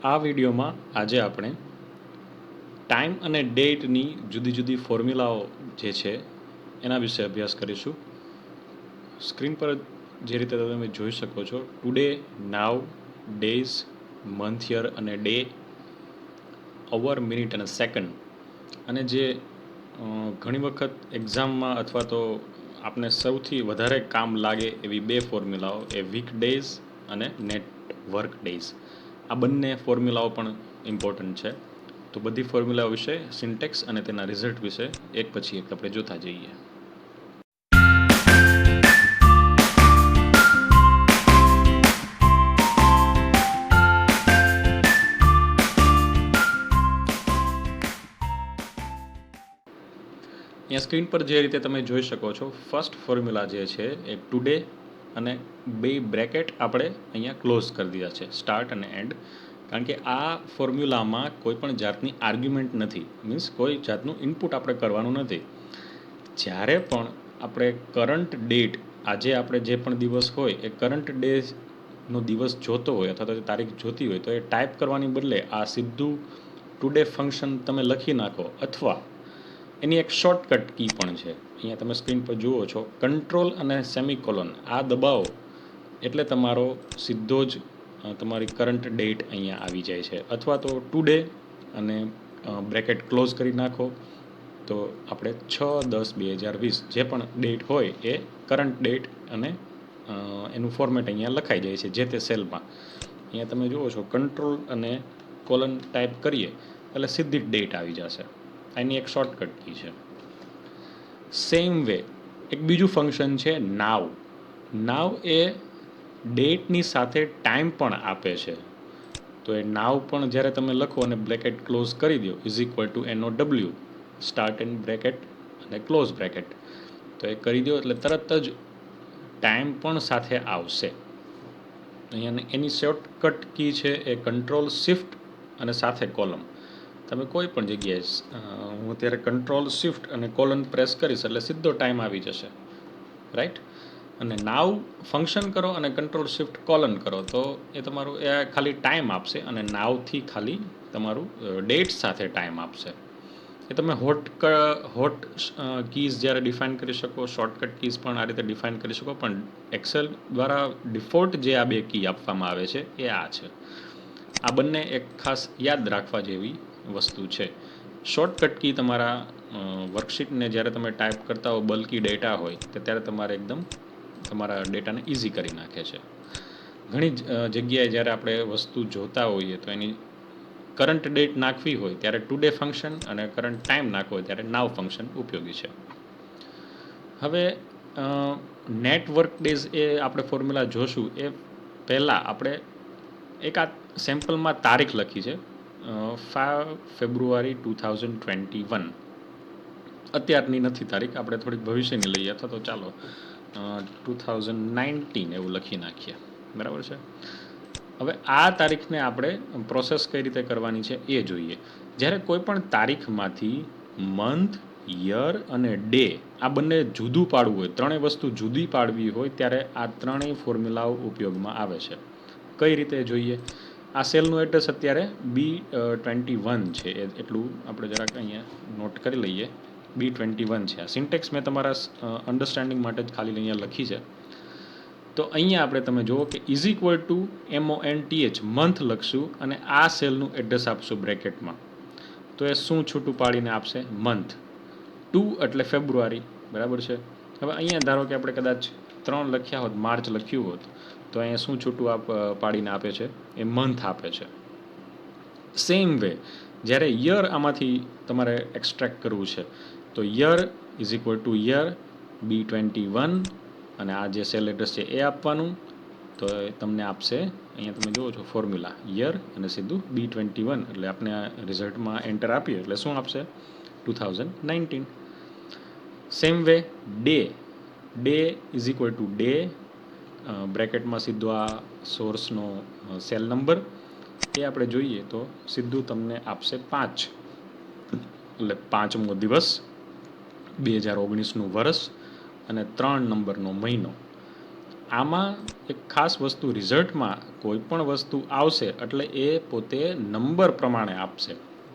આ વિડીયોમાં આજે આપણે ટાઈમ અને ડેટની જુદી જુદી ફોર્મ્યુલાઓ જે છે એના વિશે અભ્યાસ કરીશું. સ્ક્રીન પર જે રીતે તમે જોઈ શકો છો, ટુડે, નાવ, ડેઝ, મંથ, યર અને ડે, અવર, મિનિટ અને સેકન્ડ, અને જે ઘણી વખત એક્ઝામમાં અથવા તો આપણે સૌથી વધારે કામ લાગે એવી બે ફોર્મ્યુલાઓ એ વીક ડેઝ અને નેટ વર્ક ડેઝ. આ બંને ફોર્મ્યુલાઓ પણ ઇમ્પોર્ટન્ટ છે. તો બધી ફોર્મ્યુલાઓ વિશે, સિન્ટેક્સ અને તેના રિઝલ્ટ વિશે એક પછી એક આપણે જોતા જઈએ. અહીંયા સ્ક્રીન પર જે રીતે તમે જોઈ શકો છો, ફર્સ્ટ ફોર્મ્યુલા જે છે એ ટુડે અને બે બ્રેકેટ આપણે અહીંયા ક્લોઝ કરી દીધા છે, સ્ટાર્ટ અને એન્ડ. કારણ કે આ ફોર્મ્યુલામાં કોઈ પણ જાતની આર્ગ્યુમેન્ટ નથી, મીન્સ કોઈ જાતનું ઇનપુટ આપણે કરવાનું નથી. જ્યારે પણ આપણે કરંટ ડેટ, આજે આપણે જે પણ દિવસ હોય એ કરંટ ડેનો દિવસ જોતો હોય અથવા તો તારીખ જોતી હોય તો એ ટાઈપ કરવાની બદલે આ સીધું ટુડે ફંક્શન તમે લખી નાખો, અથવા એની એક શોર્ટકટ કી પણ છે. અહીંયા તમે સ્ક્રીન પર જુઓ છો, કંટ્રોલ અને સેમિકોલોન આ દબાવો એટલે તમારો સીધો જ તમારી કરંટ ડેટ અહીંયા આવી જાય છે. અથવા તો ટુડે અને બ્રેકેટ ક્લોઝ કરી નાખો તો આપણે 6/10/2020 જે પણ ડેટ હોય એ કરંટ ડેટ અને એનું ફોર્મેટ અહીંયા લખાઈ જાય છે જે તે સેલમાં. અહીંયા તમે જુઓ છો, કંટ્રોલ અને કોલન ટાઈપ કરીએ એટલે સીધી જ ડેટ આવી જશે. એની એક શોર્ટકટ કી છે. સેમ વે એક બીજું ફંક્શન છે નાવ. નાવ એ ડેટની સાથે ટાઈમ પણ આપે છે. તો એ નાવ પણ જ્યારે તમે લખો અને બ્રેકેટ ક્લોઝ કરી દો, NOW, સ્ટાર્ટ એન્ડ બ્રેકેટ અને ક્લોઝ બ્રેકેટ, તો એ કરી દો એટલે તરત જ ટાઈમ પણ સાથે આવશે. અહીંયા એની શોર્ટકટ કી છે એ કંટ્રોલ શિફ્ટ અને સાથે કોલમ. તમે કોઈ પણ જગ્યાએ, હું અત્યારે કંટ્રોલ શિફ્ટ અને કોલન પ્રેસ કરીશ એટલે સીધો ટાઈમ આવી જશે, રાઈટ. અને નાવ ફંક્શન કરો અને કંટ્રોલ શિફ્ટ કોલન કરો તો એ તમારું એ ખાલી ટાઈમ આપશે અને નાવથી ખાલી તમારું ડેટ સાથે ટાઈમ આપશે. એ તમે હોટ કીઝ જ્યારે ડિફાઇન કરી શકો, શોર્ટકટ કીઝ પણ આ રીતે ડિફાઇન કરી શકો, પણ એક્સેલ દ્વારા ડિફોલ્ટ જે આ બે કી આપવામાં આવે છે એ આ છે. આ બંને એક ખાસ યાદ રાખવા જેવી વસ્તુ છે. શોર્ટકટ કી તમારા વર્કશીટને જ્યારે તમે ટાઈપ કરતા હો, બલ્કી ડેટા હોય તો ત્યારે તમારે એકદમ તમારા ડેટાને ઇઝી કરી નાખે છે. ઘણી જગ્યાએ જ્યારે આપણે વસ્તુ જોતા હોઈએ તો એની કરંટ ડેટ નાખવી હોય ત્યારે ટુડે ફંક્શન અને કરંટ ટાઈમ નાખવો હોય ત્યારે નાવ ફંક્શન ઉપયોગી છે. હવે નેટવર્ક ડેઝ એ આપણે ફોર્મ્યુલા જોશું એ પહેલાં આપણે એક આ સેમ્પલમાં તારીખ લખી છે, 5 ફેબ્રુઆરી 2021. અત્યારની નથી તારીખ, આપણે થોડીક ભવિષ્યની લઈએ, અથવા તો ચાલો 2019 એવું લખી નાખીએ, બરાબર છે. હવે આ તારીખને આપણે પ્રોસેસ કઈ રીતે કરવાની છે એ જોઈએ. જ્યારે કોઈ પણ તારીખમાંથી મંથ, યર અને ડે આ બંને જુદું પાડવું હોય, ત્રણેય વસ્તુ જુદી પાડવી હોય ત્યારે આ ત્રણેય ફોર્મ્યુલાઓ ઉપયોગમાં આવે છે. કઈ રીતે જોઈએ? આ સેલનું એડ્રેસ અત્યારે B21 છે, એટલું આપણે જરાક અહીંયા નોટ કરી લઈએ. B21 છે. આ સિન્ટેક્સ મેં તમારા અન્ડરસ્ટેન્ડિંગ માટે જ ખાલી અહીંયા લખી છે. તો અહીંયા આપણે તમે જુઓ કે =MONTH મંથ લખશું અને આ સેલનું એડ્રેસ આપશું બ્રેકેટમાં, તો એ શું છૂટું પાડીને આપશે? મંથ. 2 એટલે ફેબ્રુઆરી, બરાબર છે. હવે અહીંયા ધારો કે આપણે કદાચ 3 લખ્યા હોત, માર્ચ લખ્યું હોત, તો અહીંયા શું છૂટું પાડીને આપે છે? એ મંથ આપે છે. સેમ વે જ્યારે યર આમાંથી તમારે એક્સ્ટ્રેક્ટ કરવું છે તો યર =યર B21 અને આ જે સેલ એડ્રેસ છે એ આપવાનું, તો તમને આપશે, અહીંયા તમે જુઓ છો ફોર્મ્યુલા, યર અને સીધું B21 એટલે આપણે આ રિઝલ્ટમાં એન્ટર આપીએ એટલે શું આપશે? 2019. સેમ વે ડે ડે બ્રેકેટમાં સીધો આ સોર્સનો સેલ નંબર એ આપણે જોઈએ તો સીધું તમને આપશે 5, એટલે 5મો દિવસ, 2019નું વર્ષ અને 3 નંબરનો મહિનો. આમાં એક ખાસ વસ્તુ, રિઝલ્ટમાં કોઈ પણ વસ્તુ આવશે એટલે એ પોતે નંબર પ્રમાણે આપશે.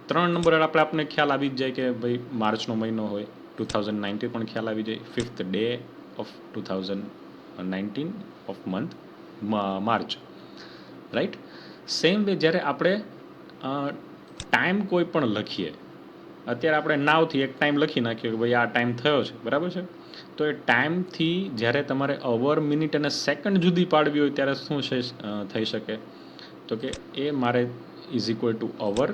3 નંબર આપણે ખ્યાલ આવી જ જાય કે ભાઈ માર્ચનો મહિનો હોય 2019 પણ ખ્યાલ આવી જાય, 5th day of 2019 of month March, right. Same way જ્યારે આપણે ટાઈમ કોઈ પણ લખીએ, અત્યારે આપણે નાવથી એક ટાઈમ લખી નાખ્યો કે ભાઈ આ ટાઈમ થયો છે, બરાબર છે. તો એ ટાઈમથી જ્યારે તમારે અવર, મિનિટ અને સેકન્ડ જુદી પાડવી હોય ત્યારે શું થઈ શકે? તો કે એ મારે ઇઝ ઇક્વલ ટુ અવર,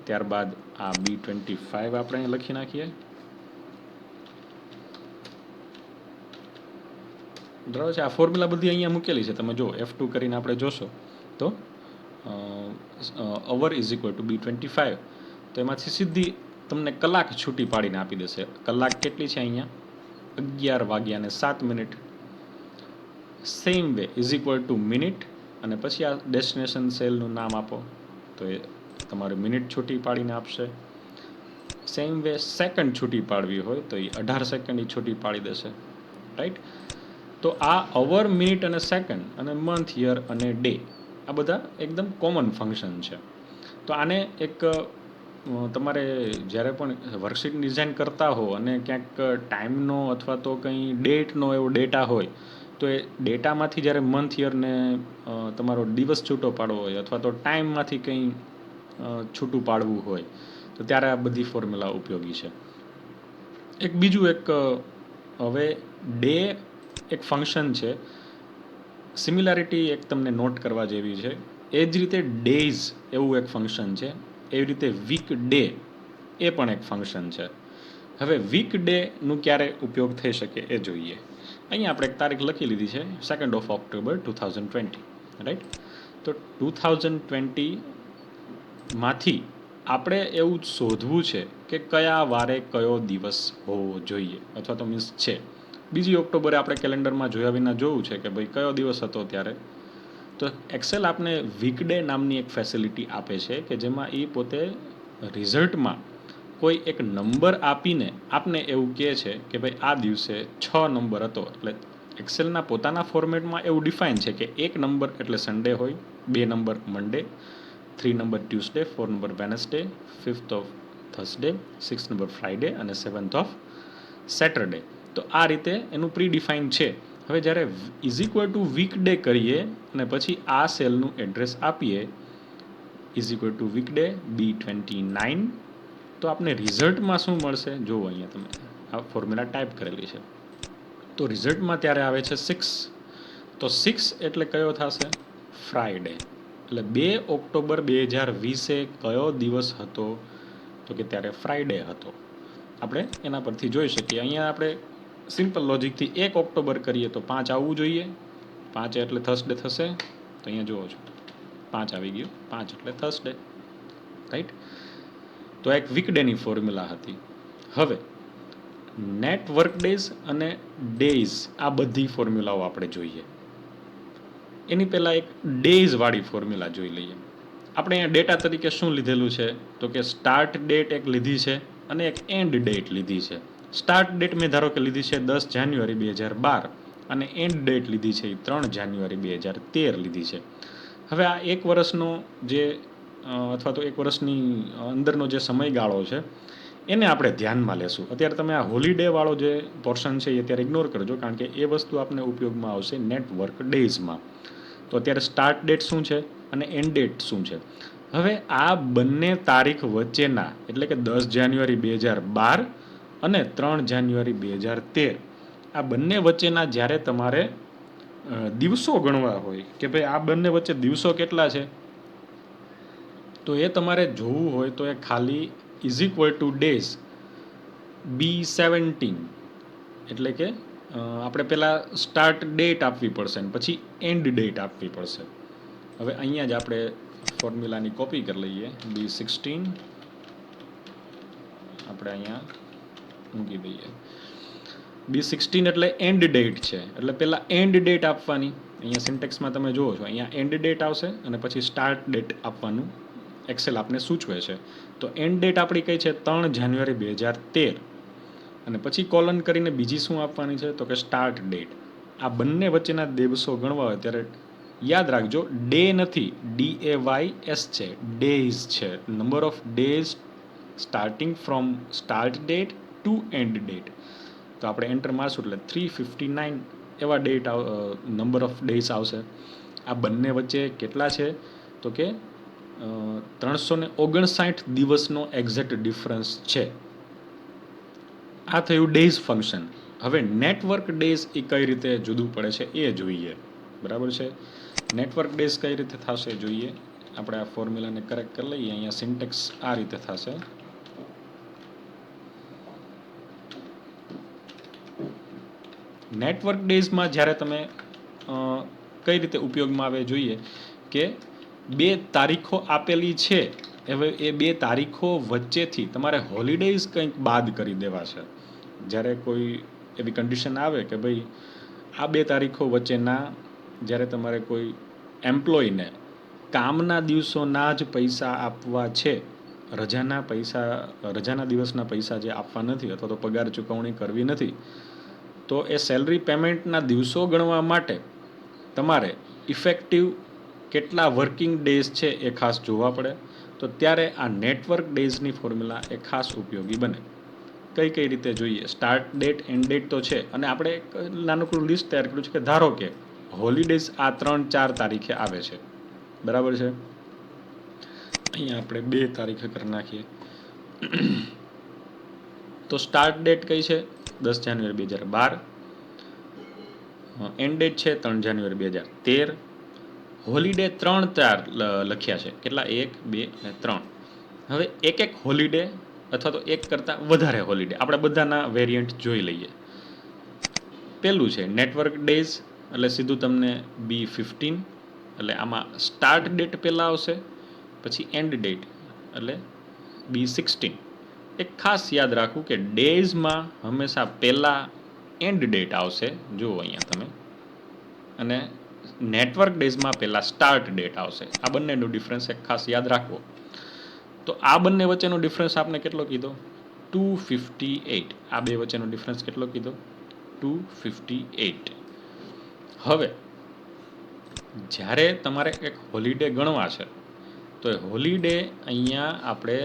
ત્યારબાદ આ B25 આપણે અહીં લખી નાખીએ, બરાબર છે. આ ફોર્મ્યુલા બધી અહીંયા મૂકેલી છે, તમે જો F2 કરીને આપણે જોશો તો અવર ઇઝ ઇક્વલ ટુ B25, તો એમાંથી સીધી તમને કલાક છૂટી પાડીને આપી દેશે. કલાક કેટલી છે અહીંયા? 11:07. Same way is equal to minute, અને પછી આ ડેસ્ટિનેશન સેલનું નામ આપો તો એ તમારી મિનિટ છૂટી પાડીને આપશે. સેમ વે સેકન્ડ છૂટી પાડવી હોય તો એ 18 સેકન્ડ છૂટી પાડી દેશે, રાઈટ. તો આ અવર, મિનિટ અને સેકન્ડ અને મંથ, યર અને ડે આ બધા એકદમ કોમન ફંક્શન છે. તો આને એક તમારે જ્યારે પણ વર્કશીટ ડિઝાઇન કરતા હો અને ક્યાંક ટાઈમનો અથવા તો કંઈ ડેટનો એવો ડેટા હોય તો એ ડેટામાંથી જ્યારે મંથ, યરને તમારો દિવસ છૂટો પાડવો હોય અથવા તો ટાઈમમાંથી કંઈ છૂટું પાડવું હોય તો ત્યારે આ બધી ફોર્મ્યુલા ઉપયોગી છે. એક બીજું એક હવે ડે એક ફંક્શન છે, સિમિલારિટી એક તમને નોટ કરવા જેવી છે. એ જ રીતે ડેઝ એવું એક ફંક્શન છે, એવી રીતે વીક ડે એ પણ એક ફંક્શન છે. હવે વીક ડેનું ક્યારે ઉપયોગ થઈ શકે એ જોઈએ. અહીંયા આપણે એક તારીખ લખી લીધી છે 2nd of October 2020, રાઈટ. તો 2020માંથી આપણે એવું શોધવું છે કે કયા વારે કયો દિવસ હોવો જોઈએ, અથવા તો મીન્સ છે 2 ઓક્ટોબરે આપણે કેલેન્ડરમાં જોયા વિના જોવું છે કે ભાઈ કયો દિવસ હતો ત્યારે. તો એક્સેલ આપને વીકડે નામની એક ફેસિલિટી આપે છે કે જેમાં એ પોતે રિઝલ્ટમાં કોઈ એક નંબર આપીને આપને એવું કહે છે કે ભાઈ આ દિવસે 6 નંબર હતો. એટલે એક્સેલના પોતાના ફોર્મેટમાં એવું ડિફાઇન છે કે 1 નંબર એટલે સન્ડે હોય, 2 number Monday, 3 number Tuesday, 4 number Wednesday, 5th of Thursday, 6th number Friday અને 7th ઓફ સેટરડે. તો આ રીતે એનું પ્રી ડિફાઇન છે. હવે જ્યારે ઇઝ ઇક્વલ ટુ વીકડે કરીએ અને પછી આ સેલનું એડ્રેસ આપીએ ઇઝ ઇક્વલ ટુ વીકડે B29, તો આપને રિઝલ્ટમાં શું મળશે? જુઓ અહીંયા તમે આ ફોર્મ્યુલા ટાઈપ કરેલી છે. તો રિઝલ્ટમાં ત્યારે આવે છે 6. તો 6 એટલે કયો થશે? ફ્રાઈડે. એટલે 2 ઓક્ટોબર 2020 કયો દિવસ હતો? તો કે ત્યારે ફ્રાઈડે હતો. આપણે એના પરથી જોઈ શકીએ. અહીંયા આપણે સિમ્પલ લોજિકથી 1 ઓક્ટોબર કરીએ તો 5 આવવું જોઈએ. 5 એટલે થર્સડે થશે. તો અહીંયા જુઓ છો 5 આવી ગયું, 5 એટલે થર્સડે, રાઈટ. તો એક વીકડેની ફોર્મ્યુલા હતી. હવે નેટ વર્ક ડેઝ અને ડેઝ આ બધી ફોર્મ્યુલાઓ આપણે જોઈએ. એની પહેલાં એક ડેઝ વાળી ફોર્મ્યુલા જોઈ લઈએ. આપણે અહીંયા ડેટા તરીકે શું લીધેલું છે? તો કે સ્ટાર્ટ ડેટ એક લીધી છે અને એક એન્ડ ડેટ લીધી છે. સ્ટાર્ટ ડેટ મેં ધારો કે લીધી છે 10 જાન્યુઆરી 2012 અને એન્ડ ડેટ લીધી છે 3 જાન્યુઆરી 2013 લીધી છે. હવે આ એક વર્ષનો જે અથવા તો એક વર્ષની અંદરનો જે સમયગાળો છે એને આપણે ધ્યાનમાં લેશું. અત્યારે તમે આ હોલિડે વાળો જે પોર્શન છે એ અત્યારે ઇગ્નોર કરજો, કારણ કે એ વસ્તુ આપને ઉપયોગમાં આવશે નેટવર્ક ડેઝમાં. તો અત્યારે સ્ટાર્ટ ડેટ શું છે અને એન્ડ ડેટ શું છે? હવે આ બંને તારીખ વચ્ચેના એટલે કે 10 જાન્યુઆરી 2012 અને 3 જાન્યુઆરી 2013 આ બંને વચ્ચેના જ્યારે તમારે દિવસો ગણવા હોય કે ભાઈ આ બંને વચ્ચે દિવસો કેટલા છે, તો એ તમારે જોવું હોય તો એ ખાલી is equal two days B17, એટલે કે આપણે પહેલાં સ્ટાર્ટ ડેટ આપવી પડશે અને પછી એન્ડ ડેટ આપવી પડશે. હવે અહીંયા જ આપણે ફોર્મ્યુલાની કોપી કરી લઈએ. B16 આપણે અહીંયા મૂકી દઈએ. B16 એટલે એન્ડ ડેટ છે, એટલે પહેલાં એન્ડ ડેટ આપવાની. અહીંયા સિન્ટેક્સમાં તમે જુઓ છો, અહીંયા એન્ડ ડેટ આવશે અને પછી સ્ટાર્ટ ડેટ આપવાનું એક્સેલ આપને સૂચવે છે. તો એન્ડ ડેટ આપણી કઈ છે? 3 જાન્યુઆરી 2013 અને પછી કોલન કરીને બીજી શું આપવાની છે? તો કે સ્ટાર્ટ ડેટ. આ બંને વચ્ચેના દિવસો ગણવા હોય ત્યારે યાદ રાખજો, ડે નથી, DAYS છે, ડેઝ છે. Number of days starting from start date to end date. તો આપણે એન્ટર મારશું એટલે 359 એવા ડેટ નંબર ઓફ ડેઝ આવશે. આ બંને વચ્ચે કેટલા છે તો કે 359 દિવસનો એક્ઝેક્ટ ડિફરન્સ છે. આ થયું ડેઝ ફંક્શન. હવે નેટવર્ક ડેઝ એ કઈ રીતે જુદું પડે છે એ જોઈએ. બરાબર છે. નેટવર્ક ડેઝ કઈ રીતે થશે જોઈએ. આપણે આ ફોર્મ્યુલાને કરેક્ટ કરી લઈએ. અહીંયા સિન્ટેક્સ આ રીતે થશે. નેટવર્ક ડેઝમાં જ્યારે તમે કઈ રીતે ઉપયોગમાં આવે જોઈએ કે 2 તારીખો આપેલી છે, હવે એ 2 તારીખો વચ્ચેથી તમારે હોલિડેઝ કંઈક બાદ કરી દેવા છે. જ્યારે કોઈ એવી કન્ડિશન આવે કે ભાઈ આ 2 તારીખો વચ્ચેના જ્યારે તમારે કોઈ એમ્પ્લોયને કામના દિવસોના જ પૈસા આપવા છે, રજાના દિવસના પૈસા જે આપવા નથી અથવા તો પગાર ચૂકવણી કરવી નથી, તો એ સેલરી પેમેન્ટના દિવસો ગણવા માટે તમારે ઇફેક્ટિવ કેટલા વર્કિંગ ડેઝ છે એ ખાસ જોવા પડે. તો ત્યારે આ નેટવર્ક ડેઝની ફોર્મ્યુલા એ ખાસ ઉપયોગી બને. કઈ રીતે જોઈએ. સ્ટાર્ટ ડેટ એન્ડ ડેટ તો છે, અને આપણે એક નાનકડું લિસ્ટ તૈયાર કર્યું છે કે ધારો કે હોલિડેઝ આ 3-4 તારીખે આવે છે. બરાબર છે. અહીંયા આપણે 2 તારીખે કરી નાખીએ. તો સ્ટાર્ટ ડેટ કઈ છે? 10 જાન્યુઆરી 2012. એન્ડ ડેટ છે 3 જાન્યુઆરી 2013. હોલિડે 3-4 લખ્યા છે. કેટલા? 1, 2 અને 3. હવે એક હોલિડે અથવા તો એક કરતાં વધારે હોલિડે આપણે બધાના વેરિયન્ટ જોઈ લઈએ. પહેલું છે નેટવર્ક ડેઝ, એટલે સીધું તમને B15, એટલે આમાં સ્ટાર્ટ ડેટ પહેલાં આવશે, પછી એન્ડ ડેટ એટલે B16. એક ખાસ યાદ રાખવું કે ડેઝમાં હંમેશા પહેલાં એન્ડ ડેટ આવશે, જુઓ અહીંયા તમે, અને નેટવર્ક ડેઝમાં પહેલાં સ્ટાર્ટ ડેટ આવશે. આ બંનેનો ડિફરન્સ એક ખાસ યાદ રાખવો. તો આ બંને વચ્ચેનો ડિફરન્સ આપણે કેટલો કીધો? 258. આ બે વચ્ચેનો ડિફરન્સ કેટલો કીધો? 258. હવે જ્યારે તમારે એક હોલિડે ગણવા છે તો એ હોલિડે અહીંયા આપણે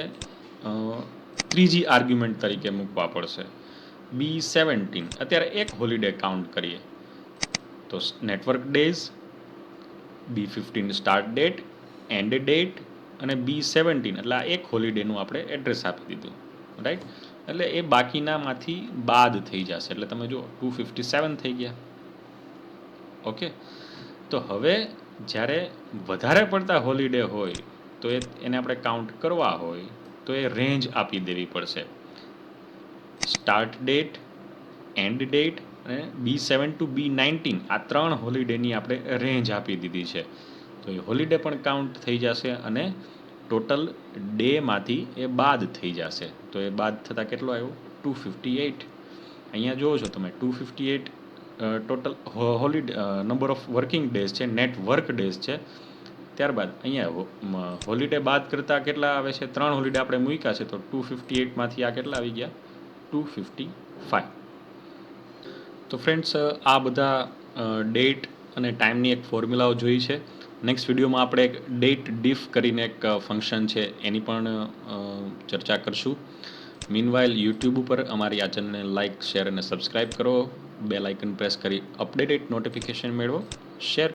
ત્રીજી આર્ગ્યુમેન્ટ તરીકે મૂકવા પડશે. B17. અત્યારે એક હોલિડે કાઉન્ટ કરીએ તો network days, B15 start date, and date અને B17 એટલે આ એક હોલિડેનું આપણે એડ્રેસ આપી દીધું, રાઈટ. એટલે એ બાકીનામાંથી બાદ થઈ જશે. એટલે તમે જુઓ 257 થઈ ગયા. ઓકે. તો હવે જ્યારે વધારે પડતા હોલિડે હોય તો એને આપણે કાઉન્ટ કરવા હોય તો એ રેન્જ આપી દેવી પડશે. સ્ટાર્ટ ડેટ, એન્ડ ડેટ અને B7 to B19 આ 3 હોલિડેની આપણે રેન્જ આપી દીધી છે. તો એ હોલિડે પણ કાઉન્ટ થઈ જશે અને ટોટલ ડેમાંથી એ બાદ થઈ જશે. તો એ બાદ થતાં કેટલો આવ્યો? 258. અહીંયા જુઓ છો તમે 258 total holiday number of working days છે, નેટ વર્ક ડેઝ છે. ત્યારબાદ અહીંયા હોલિડે બાદ કરતાં કેટલા આવે છે? 3 હોલિડે આપણે મૂક્યા છે, તો 258માંથી આ કેટલા આવી ગયા? 255. તો ફ્રેન્ડ્સ, આ બધા ડેટ અને ટાઈમની એક ફોર્મ્યુલાઓ જોઈ છે. નેક્સ્ટ વિડીયોમાં આપણે એક ડેટ ડીફ કરીને એક ફંક્શન છે એની પણ ચર્ચા કરશું. મીનવાઇલ યુટ્યુબ ઉપર અમારી આ ચેનલને લાઇક, શેર અને સબસ્ક્રાઈબ કરો. બેલ આઇકન પ્રેસ કરી અપડેટેડ નોટિફિકેશન મેળવો. શેર